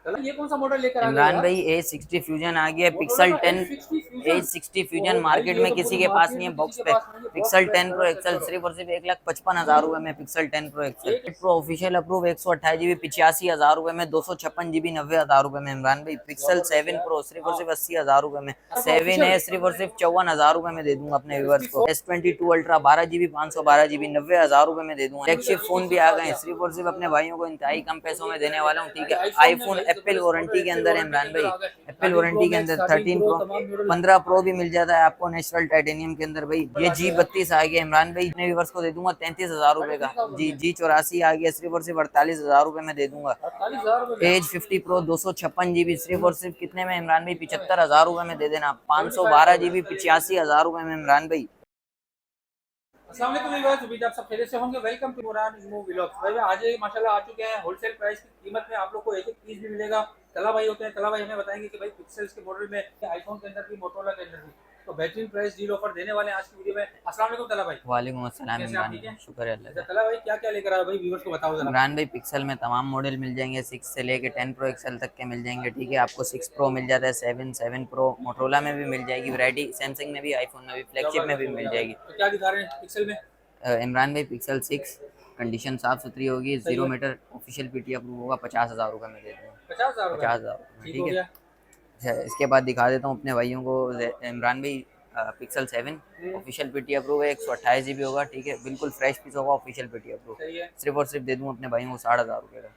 ये कौन सा मॉडल लेकर आ गए इमरान यार? भाई A60 फ्यूजन आ गया है, pixel Motorola 10 A60 fusion. A60 fusion ओ भाई मार्केट ये में तो किसी पूरी के पास मार्केट नहीं है में किसी बॉक्स के पे। पास नहीं है, बॉक्स पिक्सल पे। 10 प्रो जरा चेक एक्सल करो। सिर्फ और सिर्फ 1,55,000 रुपए में पिक्सल 10 प्रो एक्सल एक प्रो ऑफिशियल अप्रूव 128 GB 85,000 रुपए में, 256 GB 90,000 रुपए में। इमरान भाई पिक्सल 7 प्रो सिर्फ और सिर्फ 80,000 रुपए में। 7 है सिर्फ और सिर्फ 54,000 रुपए में दे दूंगा अपने व्यूअर्स को। S22 अल्ट्रा 12 GB 512 GB 90,000 रुपए में दे दूंगा। फ्लैगशिप फोन भी आ गए हैं, सिर्फ और सिर्फ अपने भाइयों को इंतहाई कम पैसों में देने वाला हूँ, ठीक है। आईफोन एप्पल वारंटी के अंदर है इमरान भाई, एप्पल वारंटी के अंदर 13 प्रो 15 प्रो भी मिल जाता है आपको नेचुरल टाइटेनियम के अंदर भाई। ये G32 आ गया इमरान भाई, अपने व्यूअर्स को दे दूंगा 33,000 रुपए का। G84 आ गया सिर्फ और सिर्फ 48,000 रुपए में दे दूंगा। 48,000 एज 50 प्रो 256 GB सिर्फ और सिर्फ कितने में इमरान भाई? 75,000 रुपए में दे देना। 512 GB 85,000 रुपए में इमरान भाई। अस्सलाम वालेकुम व्यूअर्स, उम्मीद आप सब खैरियत से होंगे। Welcome to Muran Imo vlogs. भाई आज माशाल्लाह आ चुके हैं होलसेल प्राइस की कीमत में, आप लोग को एक एक पीस भी मिलेगा। तला भाई होते हैं, तला भाई हमें बताएंगे कि भाई पिक्सेल्स के मॉडल में, आईफोन के अंदर भी, मोटोरोला के अंदर भी तो बेहतरीन प्राइस डील ऑफर देने वाले हैं आज की वीडियो में। अस्सलाम वालेकुम तला भाई। वालेकुम अस्सलाम कैसे आप? इमरान ठीक है। भाई, शुक्र है अल्लाह अच्छा का। तला भाई क्या क्या लेकर आए हो भाई, व्यूअर्स को बताओ जरा। इमरान भाई पिक्सल में तमाम मॉडल मिल जाएंगे, 6 से लेके 10 प्रो एक्सल तक के मिल जाएंगे, ठीक है। आपको 6 प्रो मिल जाता है, 7 प्रो मोटरोला में भी मिल जाएगी वैरायटी, सैमसंग में भी, आईफोन में भी, फ्लैगशिप में भी मिल जाएगी। तो क्या दिखा रहे हैं पिक्सल में? इमरान भाई पिक्सल 6 कंडीशन साफ़ सुथरी होगी, सही 0 है। मीटर ऑफिशियल पीटी अप्रूव होगा, 50,000 रुपये में दे दूँगा। 50,000 रुपए 50,000 में, ठीक ठीक हो है। गया। अच्छा इसके बाद दिखा देता हूँ अपने भाइयों को इमरान भाई पिक्सल 7 ऑफिशियल पीटी अप्रूव है, 128 GB होगा, ठीक है। बिल्कुल फ्रेश पीस होगा, ऑफिशियल पीटी अप्रूव। सही है। सिर्फ और सिर्फ दे दूँ अपने भाइयों को 60,000 रुपये का।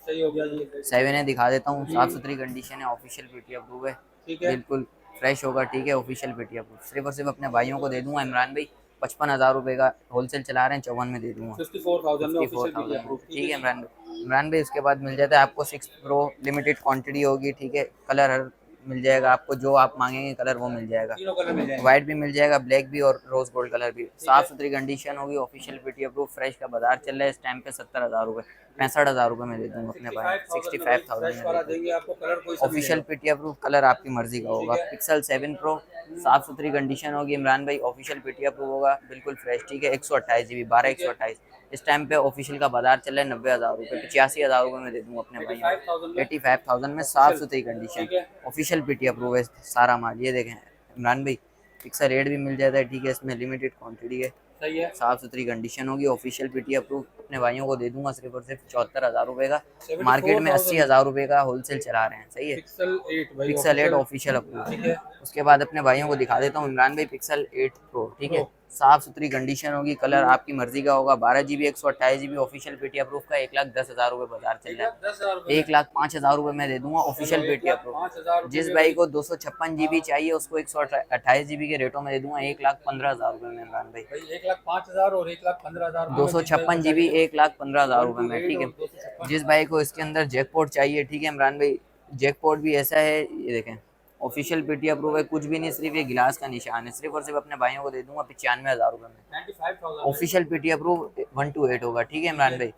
सही हो गया जी। 7 है दिखा देता हूँ, साफ़ सुथरी कंडीशन है, ऑफिशियल पीटी अप्रूव है, ठीक है। बिल्कुल फ्रेश होगा, ठीक है। ऑफिशियल पीटी अप्रूव सिर्फ और सिर्फ अपने भाइयों को दे दूंगा इमरान भाई 55,000 रुपये का। होलसेल चला रहे हैं, 54 में दे दूंगा। 54,000 में ऑफिशियल पीटी 54,000 में, अप्रूव, ठीक है इमरान भाई। इमरान भाई उसके बाद मिल जाता है आपको 6 प्रो, लिमिटेड क्वांटिटी होगी, ठीक है। कलर हर मिल जाएगा आपको, जो आप मांगेंगे कलर वो मिल जाएगा। तीनों कलर मिल जाएंगे। व्हाइट भी मिल जाएगा, ब्लैक भी और रोज गोल्ड कलर भी। साफ सुथरी कंडीशन होगी, ऑफिशियल पीटी अप्रूव, फ्रेश का बाजार चल रहा है इस टाइम पे 70,000 रुपये, 65,000 रुपये में दे दूंगा अपने भाई। 65,000 में देंगे आपको, कलर कोई सा भी ले ऑफिशियल लो। पीटी अप्रूव, कलर आपकी मर्जी का होगा। पिक्सल 7 प्रो साफ सुथरी कंडीशन होगी इमरान भाई, ऑफिशियल पीटी अप्रूव होगा, बिल्कुल फ्रेश, ठीक है। 128 GB 12 128 इस टाइम पे ऑफिशियल का बाजार चल रहा है 90,000 रुपये, 85,000 रुपये में दे दूंगा अपने भाई को। 85,000 में साफ सुथरी कंडीशन, ऑफिशियल पीटी अप्रूव है सारा माल। ये देखें इमरान भाई पिक्सल 8 भी मिल जाता है, ठीक है। इसमें लिमिटेड क्वांटिटी है, सही है। साफ सुथरी कंडीशन होगी, ऑफिशियल पीटी अप्रूव। अपने भाइयों को दे दूंगा सिर्फ और सिर्फ 74,000 रुपये का। मार्केट में 80,000 रुपये का होलसेल चला रहे हैं, सही है। पिक्सल 8 भाई, पिक्सल 8 ऑफिशियल अप्रूव, ठीक है। उसके बाद अपने भाइयों को दिखा देता हूँ इमरान भाई पिक्सल 8 प्रो, ठीक है। साफ सुथरी कंडीशन होगी, कलर आपकी मर्जी का होगा। 12 GB 128 GB official PT approve का 1,10,000 रुपये बाजार चल रहा है। 1,05,000 रुपये में दे दूंगा ऑफिशियल पीटी अप्रूव। जिस भाई को 256 GB चाहिए उसको 128 GB के रेटों में दे दूंगा 1,15,000 रुपये में इमरान भाई। 1,05,000 और 1,15,000 256 GB 1,15,000 रुपये में, ठीक है। जिस भाई को इसके अंदर जैकपॉट चाहिए, ठीक है इमरान भाई, जैकपॉट भी ऐसा है, ये देखें ऑफिशियल पीटी अप्रूव है, कुछ भी नहीं, सिर्फ ये गिलास का निशान है। सिर्फ और सिर्फ अपने भाइयों को दे दूंगा 95,000 रुपये में। ऑफिशियल पीटी अप्रूव 128 होगा, ठीक है इमरान भाई।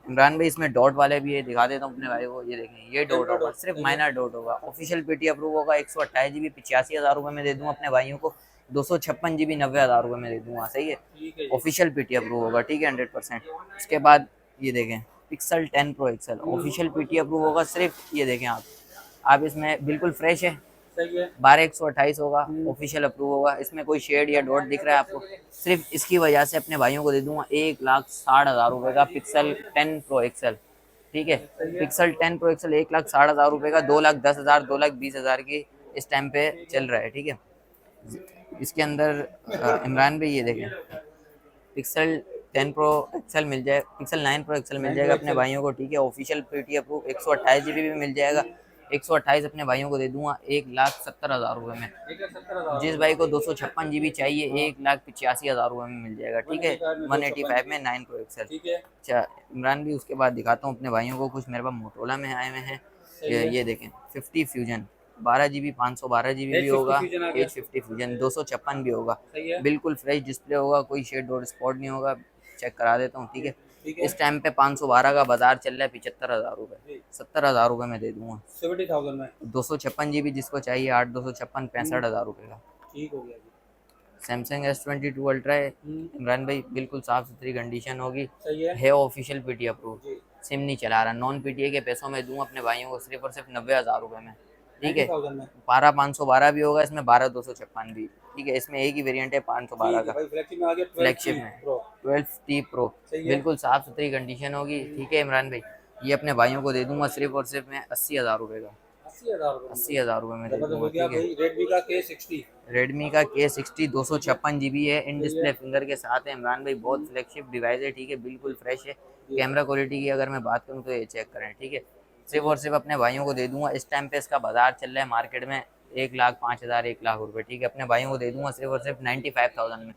इमरान भाई इसमें डॉट वाले भी है, दिखा देता हूँ अपने भाई को, ये देखें ये डॉट होगा, सिर्फ माइनर डॉट होगा। ऑफिशियल पीटी अप्रूव होगा, 128 GB 85,000 रुपये में दे दूंगा अपने भाइयों को। 256 GB 90,000 रुपये में दे दूंगा, सही है। ऑफिशियल पीटी अप्रूव होगा, ठीक है 100%। उसके बाद ये देखें Pixel 10 pro XL official PT approve होगा, सिर्फ ये देखें आप इसमें बिल्कुल फ्रेश है। 12 128 होगा, ऑफिशियल अप्रूव होगा। इसमें कोई शेड या डॉट दिख रहा है आपको? सिर्फ इसकी वजह से अपने भाइयों को दे दूंगा 1,60,000 रुपये का पिक्सल 10 प्रो एक्सल, ठीक है। पिक्सल 10 प्रो एक्सल 1,60,000 रुपये का, 2,10,000 2,20,000 की इस टाइम पे चल रहा है, ठीक है। इसके अंदर इमरान भाई ये देखें पिक्सल 10 प्रो एक्सल मिल जाए, पिक्सल 9 प्रो एक्सल मिल जाएगा अपने भाइयों को, ठीक है। ऑफिशियल पीटी अप्रूव 128 GB भी मिल जाएगा। 128 अपने भाइयों को दे दूंगा 1,70,000 रुपये में। जिस भाई को 256 GB चाहिए 1,85,000 रुपये में मिल जाएगा, ठीक है। 185 में 9 प्रो एक्सल। अच्छा इमरान भी उसके बाद दिखाता हूँ अपने भाइयों को, कुछ मेरे पास मोटरोला में आए हुए हैं। ये देखें 50 फ्यूजन 12 GB 512 GB भी होगा, H50 फ्यूजन 256 भी होगा, बिल्कुल फ्रेश डिस्प्ले होगा, कोई शेड और स्पॉट नहीं होगा। चेक करा देता हूँ, ठीक है। इस टाइम पे 512 का बाजार चल रहा है, 75,000 रुपये, 70,000 रुपये में दे दूंगा। 70,000 में 256 GB जिसको चाहिए 8 256 65,000 रुपये का, ठीक हो गया। सैमसंग S22 अल्ट्रा है इमरान भाई, बिल्कुल साफ सुथरी कंडीशन होगी, सही है। Official PT approve. सिम नहीं चला रहा, नॉन पीटीए के पैसों में दूँ अपने भाइयों को सिर्फ और सिर्फ 90,000 रुपये में, ठीक है। 90,000 में 12,512 भी होगा इसमें, 12,256 भी, ठीक है। इसमें एक ही वेरिएंट है 512 ठीक है का, भाई। फ्लैगशिप में आ गया 12 फ्लैगशिप में प्रो। 12T प्रो, सही है। बिल्कुल साफ सुथरी कंडीशन होगी, ठीक है इमरान भाई। ये अपने भाइयों को दे दूंगा सिर्फ और सिर्फ मैं 80,000 रुपये का, 80,000 रुपये में। 80,000 रुपये में दे जबरदस्त दूंगा, हो गया ठीक है। भाई। रेडमी का K60। रेडमी का K60 256 GB है, इन सही डिस्प्ले है। फिंगर के साथ है इमरान भाई, बहुत फ्लैगशिप डिवाइस है, ठीक है, बिल्कुल फ्रेश है। जी। कैमरा क्वालिटी की अगर मैं बात करूँ तो ये चेक करें, ठीक है। सिर्फ और सिर्फ अपने भाइयों को दे दूंगा, इस टाइम पे इसका बाजार चल रहा है मार्केट में 1,05,000 1,00,000 रुपये, ठीक है। अपने भाइयों को दे दूंगा सिर्फ और सिर्फ 95,000 में,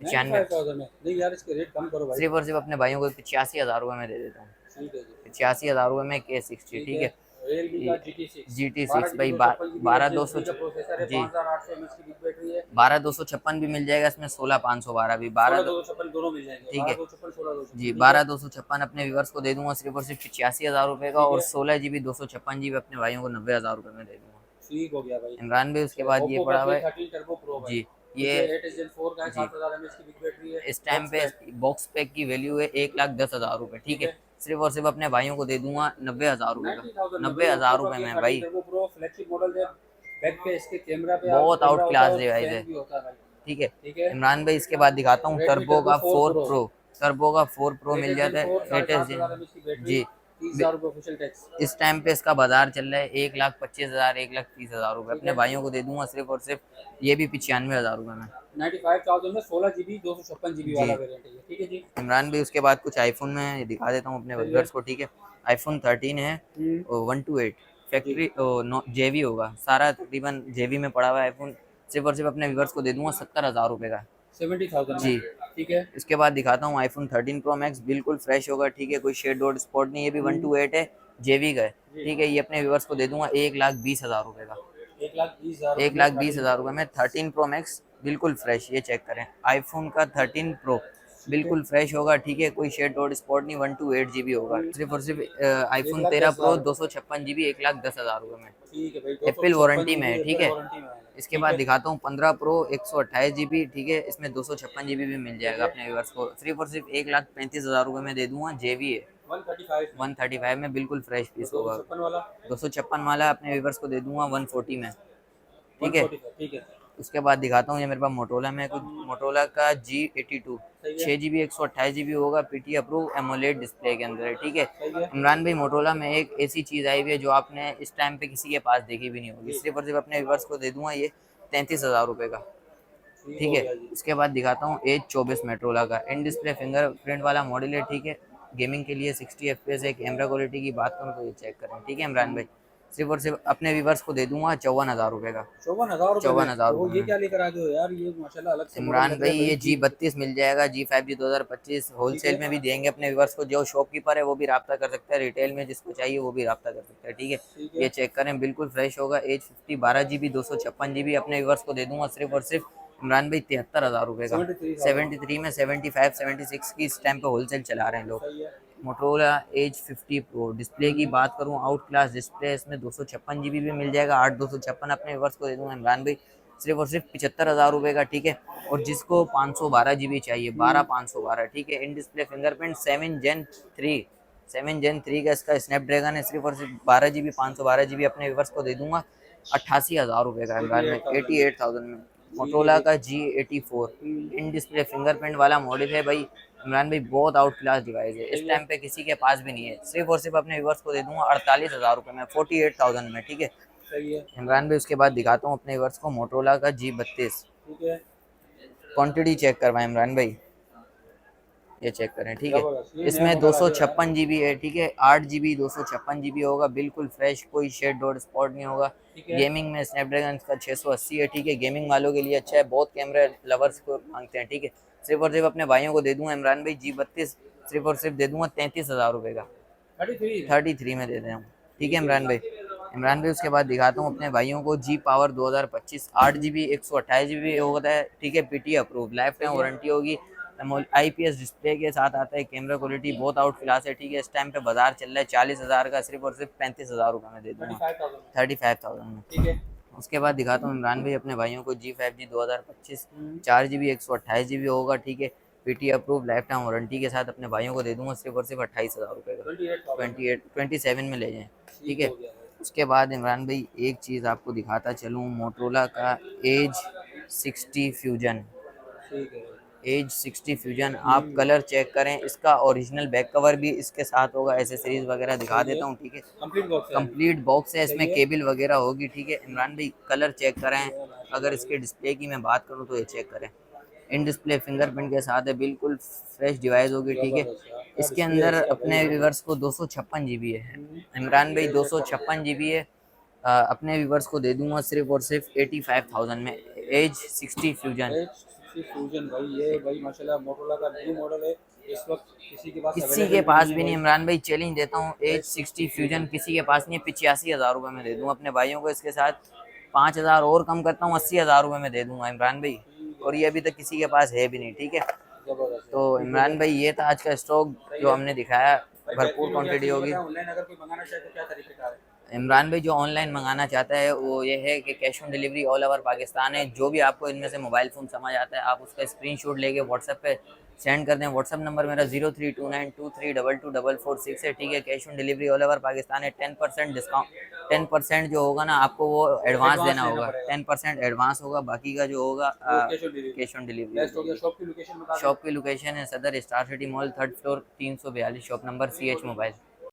95, 95,000 में। नहीं यार, इसके रेट कम करो भाई। सिर्फ और सिर्फ अपने भाइयों को 85,000 रुपये में दे देता हूँ, ठीक है जी। 85,000 रुपये में K60, ठीक है। रियलमी का GT6। GT6 भाई 12,256 का प्रोसेसर है, जी 5800 mAh की बिग बैटरी है। 12,256 भी मिल जाएगा इसमें, 16,512 भी, 16,256 दोनों मिल जाएंगे। ठीक है 12,256 16,256 जी। 12,256 अपने व्यूअर्स को दे दूंगा सिर्फ और सिर्फ 85,000 रुपये का, और 16 GB 256 GB अपने भाइयों को 90,000 रुपये में दे दूंगा, ठीक हो गया भाई। इमरान भाई। उसके बाद ये Oppo पड़ा का हुआ है A13 टर्बो प्रो भाई। जी, ये 8 Gen 4 का है, जी। 7000 mAh की बिग बैटरी है। इस टाइम पे बॉक्स पैक की वैल्यू है 1,10,000 रुपये, ठीक है। सिर्फ और सिर्फ अपने भाइयों को दे दूंगा 90,000 रुपये का, 90,000 में 90,000 रुपये में भाई, टर्बो प्रो फ्लैगशिप मॉडल है। बैक पे इसके कैमरा पे बहुत कैमरा आउट होता क्लास है और डिवाइस फैन है, भी होता है भाई। ठीक है ठीक है। इमरान भाई। इसके बाद दिखाता हूँ Redmi टर्बो का Turbo 4 4 प्रो, टर्बो का 4 प्रो मिल 8 Gen जाता 4, है, 7000 mAh की बैटरी, जी। 30,000 रुपये ऑफिशियल टैक्स। इस टाइम पे इसका बाजार चल रहा है 1,25,000 1,30,000 रुपये, अपने भाइयों को दे दूंगा सिर्फ और सिर्फ ये भी 95,000 रुपये में, 95,000 में 16 GB 256 GB वाला जी वेरिएंट है ये, ठीक है जी। इमरान भाई। उसके बाद कुछ आईफोन में दिखा देता हूँ अपने व्यूअर्स को, ठीक है। आईफोन 13 है, 128 फैक्ट्री जेवी होगा, सारा तकरीबन जेवी में पड़ा हुआ है आईफोन, सिर्फ और सिर्फ अपने व्यूअर्स को दे दूंगा 70,000 रुपये का, 70,000 जी। में, ठीक है। इसके बाद दिखाता हूँ आईफोन 13 प्रो मैक्स, बिल्कुल फ्रेश होगा, ठीक है, कोई शेड डॉट स्पॉट नहीं, ये भी 128 है, जेवी का है, ठीक है। ये अपने व्यूअर्स को दे दूंगा 1,20,000 रुपये का, 1,20,000 1,20,000 रुपये में 13 प्रो मैक्स, बिल्कुल फ्रेश। ये चेक करें आईफोन का 13 प्रो, बिल्कुल फ्रेश होगा, ठीक है, कोई शेड डॉट स्पॉट नहीं, 128 GB होगा, सिर्फ और सिर्फ आईफोन 13 प्रो 256 GB 1,10,000 रुपये में, ठीक है भाई। एप्पल वारंटी में है, ठीक है। वारंटी में है। इसके बाद दिखाता हूँ 15 प्रो 128 GB, ठीक है, इसमें 256 GB भी मिल जाएगा अपने व्यूअर्स को, सिर्फ और सिर्फ 1,35,000 रुपये में दे दूंगा, जेवी है 135 में, बिल्कुल फ्रेश पीस होगा। 256 वाला अपने व्यूअर्स को दे दूंगा 140 में, ठीक है। ठीक है। उसके बाद दिखाता हूँ, ये मेरे पास मोटोला में कुछ, मोटोला का G82 6 GB 128 GB होगा, पीटी अप्रूव एमोलेड डिस्प्ले के अंदर है, ठीक है इमरान भाई। मोटोला में एक ऐसी चीज़ आई हुई है जो आपने इस टाइम पे किसी के पास देखी भी नहीं होगी, सिर्फ और सिर्फ अपने व्यूअर्स को दे दूंगा ये 33,000 रुपये का, ठीक है। उसके बाद दिखाता हूँ एज 24 मोटोला का, इन डिस्प्ले फिंगरप्रिंट वाला मॉडल है, ठीक है, गेमिंग के लिए 60 FPS है। कैमरा क्वालिटी की बात करूँ तो ये चेक करें, ठीक है इमरान भाई। सिर्फ और सिर्फ अपने व्यूअर्स को दे दूंगा 54,000 रुपये का, 54,000 ये क्या लेकर आ गए हो यार, ये माशाल्लाह अलग से इमरान भाई। ये G32 मिल जाएगा, G5G 2025 होलसेल में भी देंगे अपने व्यूअर्स को, जो शॉपकीपर है वो भी रब्ता कर सकता है, रिटेल में जिसको चाहिए वो भी रब्ता कर सकता है, ठीक है। ये चेक करें, बिल्कुल फ्रेश होगा, एज 50 12 GB 256 GB अपने व्यूअर्स को दे दूंगा सिर्फ और सिर्फ इमरान भाई 73,000 रुपये का, 73 में 75 76 की इस टाइम पे होलसेल चला रहे हैं लोग। मोटोरोला एज 50 प्रो, डिस्प्ले की बात करूं आउट क्लास डिस्प्ले, इसमें 256 GB भी मिल जाएगा, 8,256 अपने व्यूअर्स को दे दूंगा इमरान भाई सिर्फ और सिर्फ 75,000 रुपये का, ठीक है। और जिसको 512 GB चाहिए 12,512, ठीक है, इन डिस्प्ले फिंगरप्रिंट 7 Gen 3 का इसका स्नैपड्रैगन है, सिर्फ और सिर्फ 12 GB 512 GB अपने व्यूअर्स को दे दूंगा 88,000 रुपये का इमरान भाई, 88,000 में। मोटोला का G84 इन डिस्प्ले फिंगरप्रिंट वाला मॉडल है भाई इमरान भाई, बहुत आउट क्लास डिवाइस है, इस टाइम पे किसी के पास भी नहीं है, सिर्फ और सिर्फ अपने व्यूअर्स को दे दूंगा 48,000 रुपये में, 48,000 में, ठीक है इमरान भाई। उसके बाद दिखाता हूँ अपने व्यूअर्स को मोटोला का G32, ठीक है, क्वांटिटी चेक करवाएं इमरान भाई, ये चेक करें, ठीक है। इसमें 256 GB है, ठीक है, 8 GB 256 GB होगा, बिल्कुल फ्रेश, कोई शेड डॉट स्पॉट नहीं होगा। गेमिंग में स्नैपड्रैगन का 680 है, ठीक है, गेमिंग वालों के लिए अच्छा है, बहुत कैमरा लवर्स को मांगते हैं, ठीक है। सिर्फ और सिर्फ अपने भाइयों को दे दूंगा इमरान भाई G32 सिर्फ और सिर्फ दे दूंगा 33,000 रुपये का, 33 में दे दें, ठीक है इमरान भाई। इमरान भाई उसके बाद दिखाता हूँ अपने भाइयों को G Power 2025 8 GB 128 GB होता है, ठीक है, PT approve, life time warranty होगी, IPS डिस्प्ले के साथ आता है, कैमरा क्वालिटी बहुत आउट क्लास है, ठीक है। इस टाइम पे बाजार चल रहा है 40,000 का, सिर्फ और सिर्फ 35,000 रुपये में दे दूँगा, 35,000 में, ठीक है। उसके बाद दिखाता हूँ इमरान भाई अपने भाइयों को G5G 2025 4 GB 128 GB होगा, ठीक है, PT approve life time warranty के साथ अपने भाइयों को दे दूंगा सिर्फ और सिर्फ 28,000 रुपये का। 27 में ले जाएं, ठीक है। उसके बाद इमरान भाई एक चीज़ आपको दिखाता चलूँ, मोटरोला का एज 60 फ्यूजन। ठीक है एज 60 फ्यूजन, आप कलर चेक करें, इसका ओरिजिनल बैक कवर भी इसके साथ होगा, एसेसरीज वगैरह दिखा देता हूँ, ठीक है। कंप्लीट बॉक्स है, इसमें केबल वगैरह होगी, ठीक है। इमरान भाई कलर चेक करें, अगर इसके डिस्प्ले की मैं बात करूँ तो ये चेक करें, इन डिस्प्ले फिंगरप्रिंट के साथ है, बिल्कुल फ्रेश डिवाइस होगी, ठीक है। इसके अंदर अपने व्यूवर्स को 256 GB है इमरान भाई, 256 GB है। अपने व्यूवर्स को दे दूंगा सिर्फ और सिर्फ 85,000 में, एज 60 फ्यूजन। फ्यूजन भाई, ये भाई माशाल्लाह मोटरोला का न्यू मॉडल है, इस वक्त किसी के पास भी नहीं इमरान भाई, चैलेंज देता हूँ, एज 60 फ्यूजन किसी के पास नहीं है, 85,000 रुपये में दे दूँ अपने भाइयों को। इसके साथ 5,000 और कम करता हूँ, 80,000 रुपये में दे दूंगा इमरान भाई, और ये अभी तक किसी के पास है भी नहीं, ठीक है। तो इमरान भाई ये था आज का स्टॉक जो हमने दिखाया, भरपूर क्वान्टिटी होगी। ऑनलाइन अगर कोई मंगाना चाहे तो क्या तरीका है? इमरान भाई जो ऑनलाइन मंगाना चाहता है वो ये है कि cash on delivery all over Pakistan है। जो भी आपको इनमें से मोबाइल फ़ोन समझ आता है आप उसका स्क्रीनशॉट लेके व्हाट्सएप पे सेंड कर दें। व्हाट्सएप नंबर मेरा 032923224446 है, ठीक है। Cash on delivery all over Pakistan है। 10% डिस्काउंट, 10% जो होगा ना आपको वो एडवांस देना होगा, 10% एडवांस होगा, बाकी का जो होगा कैश ऑन डिलीवरी। शॉप की लोकेशन है सदर star city mall, 3rd floor, 342 shop number CH mobile.